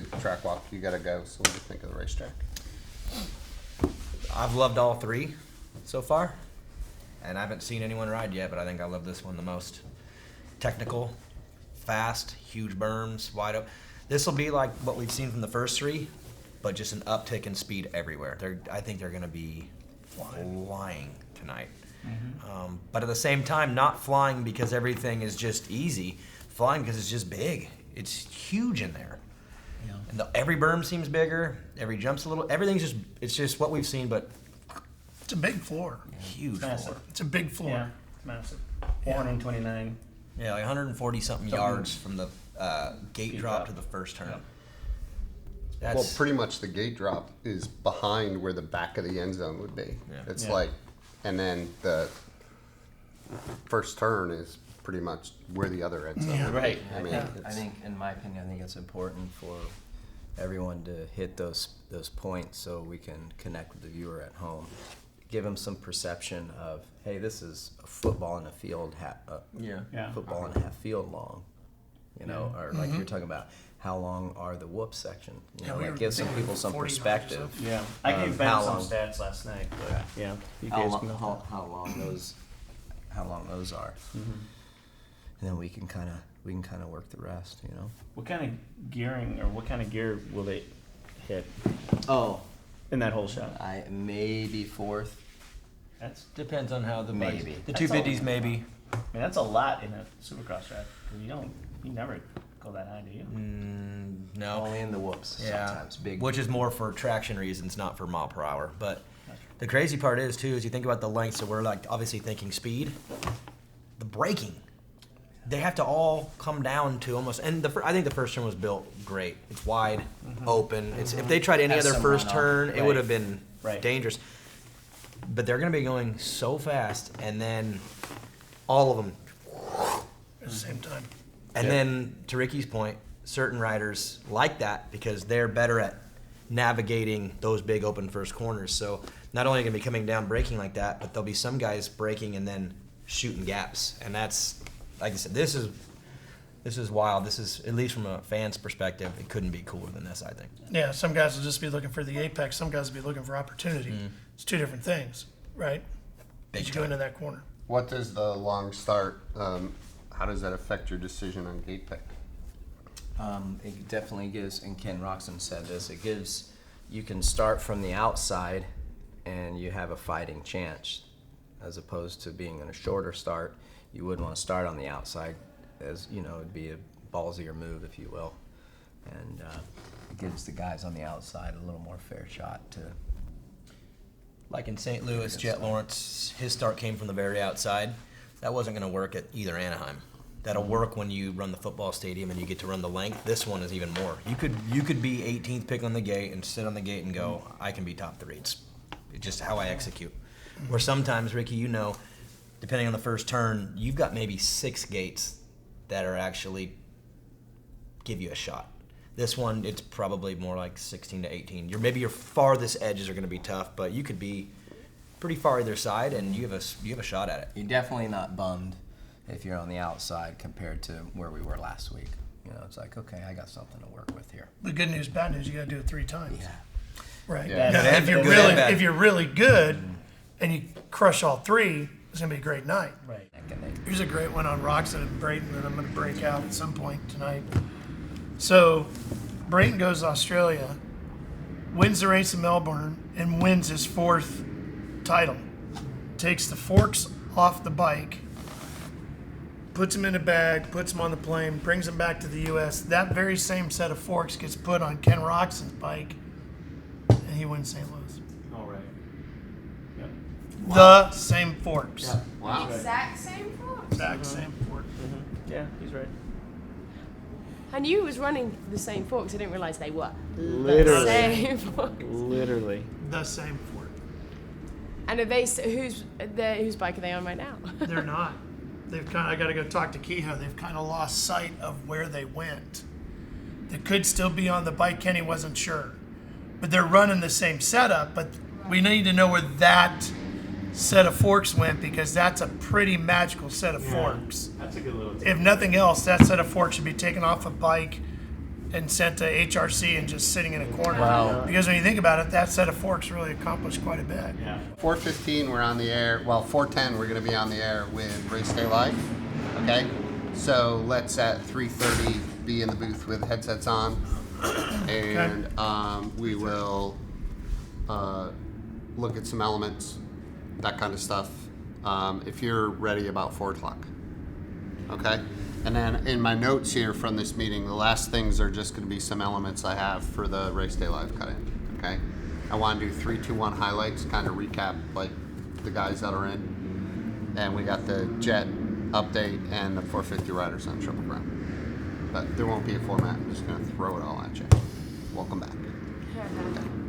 did track walk. You got to go. So what do you think of the racetrack? I've loved all three so far, and I haven't seen anyone ride yet, but I think I love this one the most. Technical, fast, huge berms, wide open. This will be like what we've seen from the first three, but just an uptick in speed everywhere. I think they're going to be flying tonight. Mm-hmm. But at the same time, not flying because everything is just easy, flying because it's just big. It's huge in there. Yeah. And every berm seems bigger, every jump's a little, it's just what we've seen, but it's a big floor. Yeah, huge floor. It's a big floor. Yeah, massive. 429. Yeah, like 140 something yards from the gate drop to the first turn. Yeah. Well, pretty much the gate drop is behind where the back of the end zone would be. Yeah. It's like, and then the first turn is pretty much where the other end zone would be. Right. I think, in my opinion, I think it's important for everyone to hit those points so we can connect with the viewer at home. Give them some perception of, hey, this is a football in a field, football and a half field long, you know, or like you're talking about, how long are the whoop section? You know, like give some people some perspective. Yeah, I gave Ben some stats last night. But yeah, how long those are, and then we can kind of work the rest. You know, what kind of gearing or what kind of gear will they hit? Oh. In that whole shot, maybe fourth. That depends on how the maybe the 250s maybe. I mean, that's a lot in a supercross track. You never go that high, do you? No. Only in the whoops. Sometimes big. Which is more for traction reasons, not for mile per hour. But the crazy part is too, is you think about the length. So we're like obviously thinking speed, the braking. They have to all come down to almost, and I think the first turn was built great. It's wide, open. If they tried any other first turn, it would have been dangerous. But they're going to be going so fast, and then all of them at the same time. And then to Ricky's point, certain riders like that because they're better at navigating those big open first corners. So not only are they going to be coming down braking like that, but there'll be some guys braking and then shooting gaps, and that's. Like I said, this is wild. This is, at least from a fan's perspective, it couldn't be cooler than this, I think. Yeah, some guys will just be looking for the apex. Some guys will be looking for opportunity. It's two different things, right? As you go into that corner. What does the long start, how does that affect your decision on gate pick? It definitely gives, and Ken Roxon said this, it gives, you can start from the outside and you have a fighting chance as opposed to being in a shorter start. You wouldn't want to start on the outside, as you know, it'd be a ballsier move, if you will, and it gives the guys on the outside a little more fair shot to. Like in St. Louis, Jet Lawrence, his start came from the very outside. That wasn't going to work at either Anaheim. That'll work when you run the football stadium and you get to run the length. This one is even more. You could be 18th pick on the gate and sit on the gate and go, I can be top three. It's just how I execute. Where sometimes, Ricky, you know, depending on the first turn, you've got maybe 6 gates that are actually give you a shot. This one, it's probably more like 16 to 18. Maybe your farthest edges are going to be tough, but you could be pretty far either side, and you have a shot at it. You're definitely not bummed if you're on the outside compared to where we were last week. You know, it's like, okay, I got something to work with here. The good news, bad news, you got to do it 3 times. Yeah. Right. Yeah. If you're really good and you crush all 3, it's going to be a great night. Right. Here's a great one on Roxon and Brayton that I'm going to break out at some point tonight. So, Brayton goes to Australia, wins the race in Melbourne, and wins his 4th title. Takes the forks off the bike, puts them in a bag, puts them on the plane, brings them back to the U.S. That very same set of forks gets put on Ken Roxon's bike, and he wins St. Louis. The same forks. Yeah. Wow. Exact same forks. Exact same fork. Yeah, he's right. I knew it was running the same forks. I didn't realize they were Literally. the same forks. Literally. The same fork. And are they whose bike are they on right now? They're not. I got to go talk to Kehoe. They've kind of lost sight of where they went. They could still be on the bike. Kenny wasn't sure, but they're running the same setup. But we need to know where that set of forks went, because that's a pretty magical set of forks. That's a good little tip. If nothing else, that set of forks should be taken off a bike, and sent to HRC and just sitting in a corner. Wow. Because when you think about it, that set of forks really accomplished quite a bit. Yeah. 4:15 we're on the air. Well, 4:10 we're going to be on the air with Race Day Live. Okay, so let's at 3:30 be in the booth with headsets on, and we will look at some elements, that kind of stuff. If you're ready about 4 o'clock. Okay, and then in my notes here from this meeting, the last things are just going to be some elements I have for the Race Day Live cut-in. Okay, I want to do 3, 2, 1 highlights, kind of recap like the guys that are in, and we got the Jet update and the 450 riders on Triple Crown. But there won't be a format. I'm just going to throw it all at you. Welcome back. Okay.